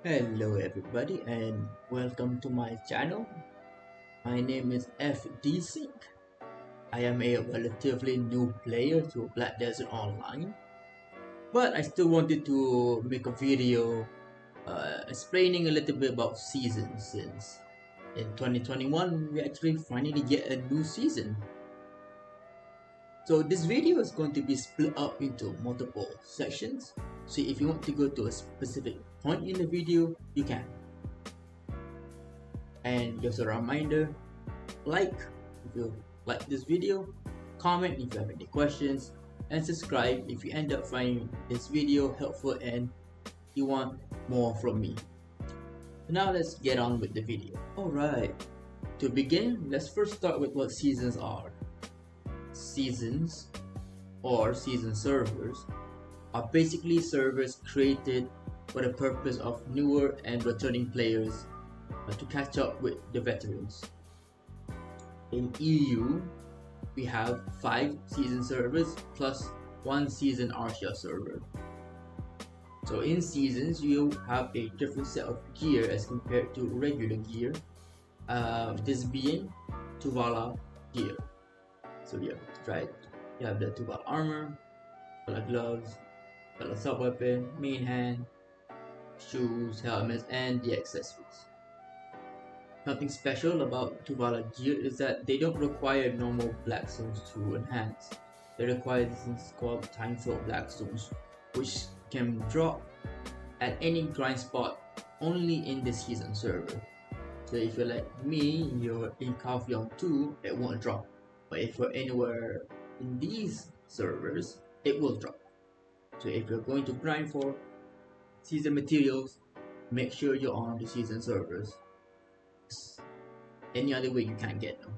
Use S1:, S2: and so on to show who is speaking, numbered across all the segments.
S1: Hello everybody and welcome to my channel. My name is FDesynk. I am a relatively new player to Black Desert Online, but I still wanted to make a video explaining a little bit about seasons since in 2021 we actually finally get a new season. So this video is going to be split up into multiple sections. So if you want to go to a specific point in the video, you can. And just a reminder, like if you like this video, comment if you have any questions, and subscribe if you end up finding this video helpful and you want more from me. Now let's get on with the video. Alright, to begin, let's first start with what seasons are. Seasons or season servers are basically servers created for the purpose of newer and returning players to catch up with the veterans. In EU, we have 5 season servers plus 1 season Arcia server. So in seasons, you have a different set of gear as compared to regular gear, this being Tuvala gear. So you have the Tuvala armor, Tuvala gloves, Tuvala sub-weapon, main hand, shoes, helmets, and the accessories. Nothing special about Tuvala gear is that they don't require normal black stones to enhance. They require these things called time flow black stones, which can drop at any grind spot only in the season server. So if you're like me, you're in Kaufyeon 2, it won't drop. But if you're anywhere in these servers, it will drop. So if you're going to grind for season materials, make sure you're on the season servers. Any other way you can't get them.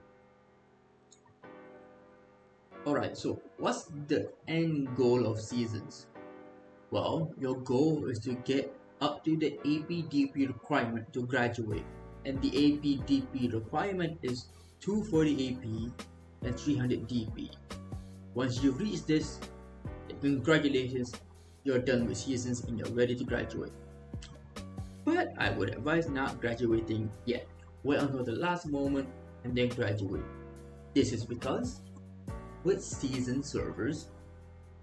S1: Alright, so what's the end goal of seasons? Well, your goal is to get up to the APDP requirement to graduate, and the APDP requirement is 240 AP and 300 DP. Once you reach this, congratulations, you're done with seasons and you're ready to graduate. But I would advise not graduating yet. Wait until the last moment and then graduate. This is because with season servers,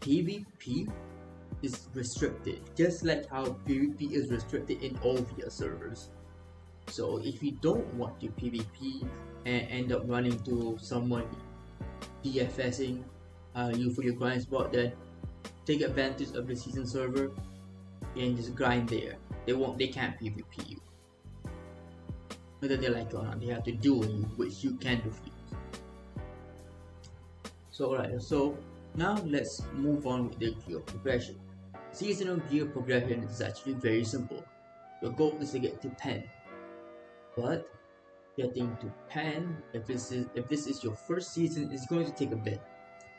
S1: PvP is restricted, just like how PvP is restricted in all VS servers. So if you don't want to PvP and end up running to someone DFSing you for your grind spot, then take advantage of the season server and just grind there. They can't PvP you. Whether they like it or not, they have to duel you, which you can defeat. So alright, so now let's move on with the gear progression. Seasonal gear progression is actually very simple. Your goal is to get to pen, but getting to pen, if this is your first season, is going to take a bit.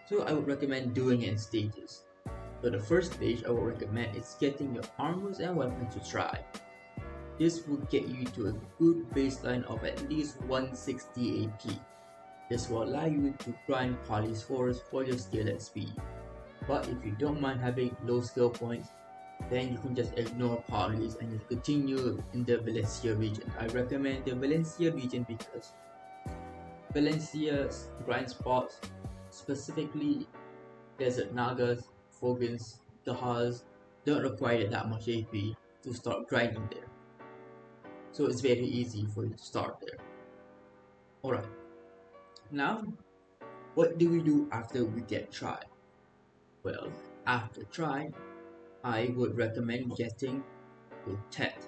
S1: So I would recommend doing it in stages. So the first stage I would recommend is getting your armors and weapons to try. This will get you to a good baseline of at least 160 AP. This will allow you to grind Poly scores for your skill and speed. But if you don't mind having low skill points, then you can just ignore Polys and just continue in the Valencia region. I recommend the Valencia region because Valencia's grind spots, specifically Desert Nagas, Fogans, Dahas, don't require that much AP to start grinding there. So it's very easy for you to start there. Alright, now what do we do after we get Tri? Well, after Tri, I would recommend getting full Tet.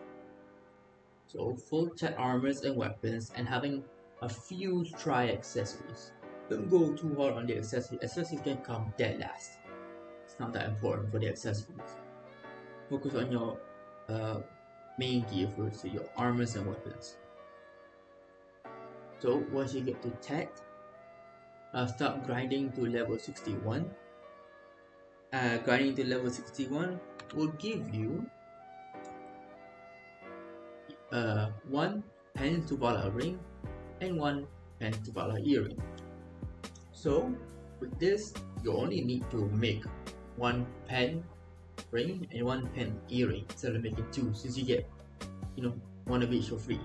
S1: So full Tet armors and weapons and having a few Tri accessories. Don't go too hard on the accessories. Accessories can come dead last. It's not that important for the accessories. Focus on your main gear first, so your armors and weapons. So once you get to Tet, start grinding to level 61. Grinding to level 61 will give you 1 pen Tuvala ring and 1 pen Tuvala earring. So with this, you only need to make 1 pen ring and 1 pen earring instead of making 2, since you get one of each for free.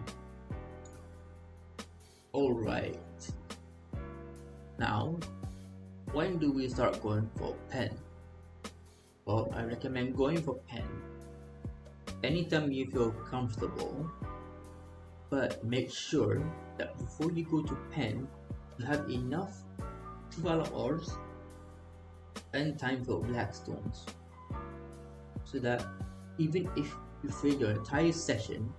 S1: Alright, now when do we start going for pen? Well, I recommend going for pen anytime you feel comfortable, but make sure that before you go to pen, you have enough $2 ores and time-filled blackstones, so that even if you fail your entire session,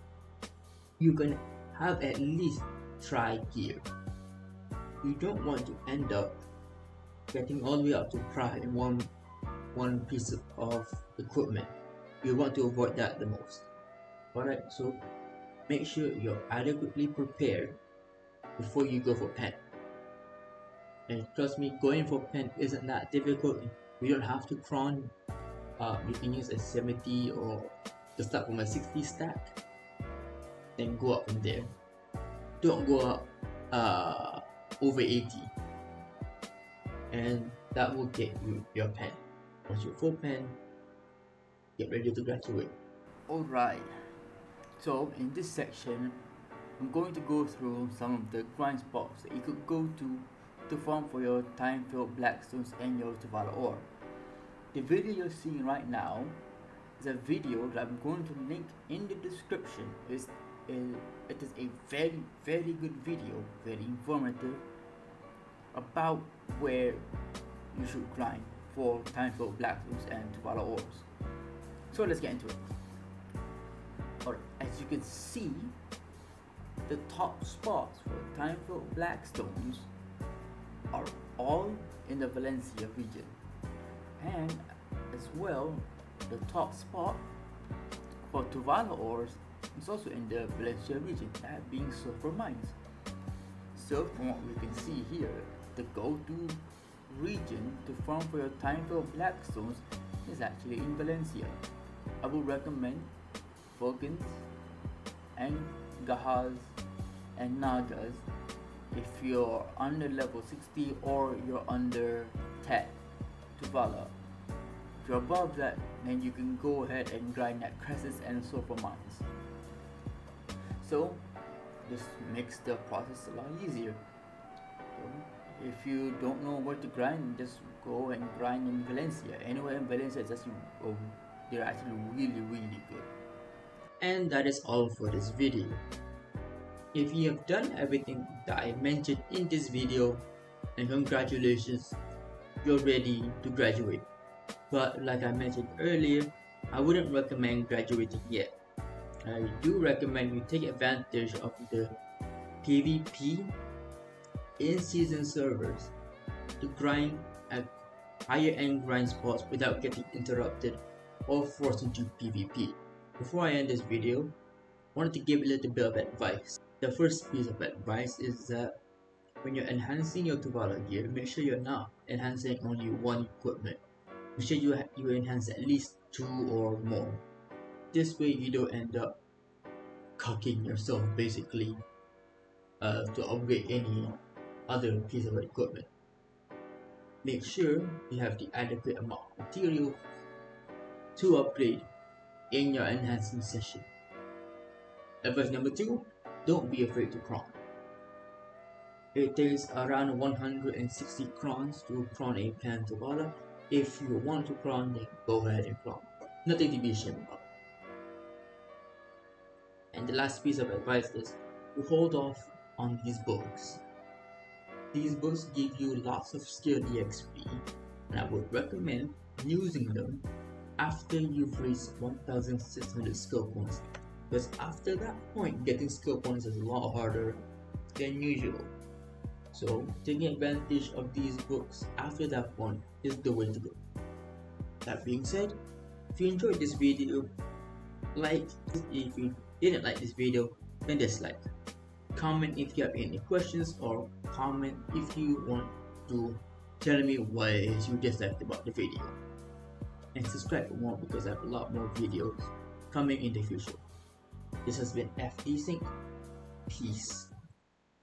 S1: you can have at least try gear. You don't want to end up getting all the way up to Pra in one piece of equipment. You want to avoid that the most. Alright, so make sure you're adequately prepared before you go for pen. And trust me, going for pen isn't that difficult. You don't have to cron. You can use a 70 or to start from a 60 stack, then go up from there. Don't go up over 80, and that will get you your pen. Once you're full pen, get ready to graduate. Alright, so in this section, I'm going to go through some of the grind spots that you could go to farm for your time-filled blackstones and your $2 ore. The video you're seeing right now is a video that I'm going to link in the description. It is a very, very good video, very informative about where you should grind for time-filled blackstones and $2 ores. So let's get into it. Alright, as you can see, the top spots for time-filled blackstones are all in the Valencia region, and as well the top spot for $2 ores is also in the Valencia region, that being sulfur mines. So from what we can see here, the go-to region to farm for your time-filled blackstones is actually in Valencia. I would recommend Vulcans and Gahas and Nagas if you're under level 60 or you're under 10 to Vala. If you're above that, then you can go ahead and grind at Crescents and sulfur mines. So this makes the process a lot easier. So if you don't know where to grind, just go and grind in Valencia. Anywhere in Valencia, it's actually, they're actually really, really good. And that is all for this video. If you have done everything that I mentioned in this video, then congratulations, you're ready to graduate. But like I mentioned earlier, I wouldn't recommend graduating yet. I do recommend you take advantage of the PvP in-season servers to grind at higher end grind spots without getting interrupted or forced into PvP. Before I end this video, I wanted to give a little bit of advice. The first piece of advice is that when you're enhancing your $2 gear, make sure you're not enhancing only one equipment. Make sure you enhance at least 2 or more. This way you don't end up cocking yourself basically to upgrade any other piece of equipment. Make sure you have the adequate amount of material to upgrade in your enhancing session. Advice number 2, don't be afraid to cron. It takes around 160 crons to cron a pen to Vala. If you want to cron, then go ahead and cron. Nothing to be ashamed about. And the last piece of advice is to hold off on these books. These books give you lots of skill EXP, and I would recommend using them after you've reached 1600 skill points, because after that point getting skill points is a lot harder than usual. So taking advantage of these books after that point is the way to go. That being said, if you enjoyed this video, like. If you didn't like this video, then dislike. Comment if you have any questions, or comment if you want to tell me what you disliked about the video. And subscribe for more, because I have a lot more videos coming in the future. This has been FDesynk. Peace.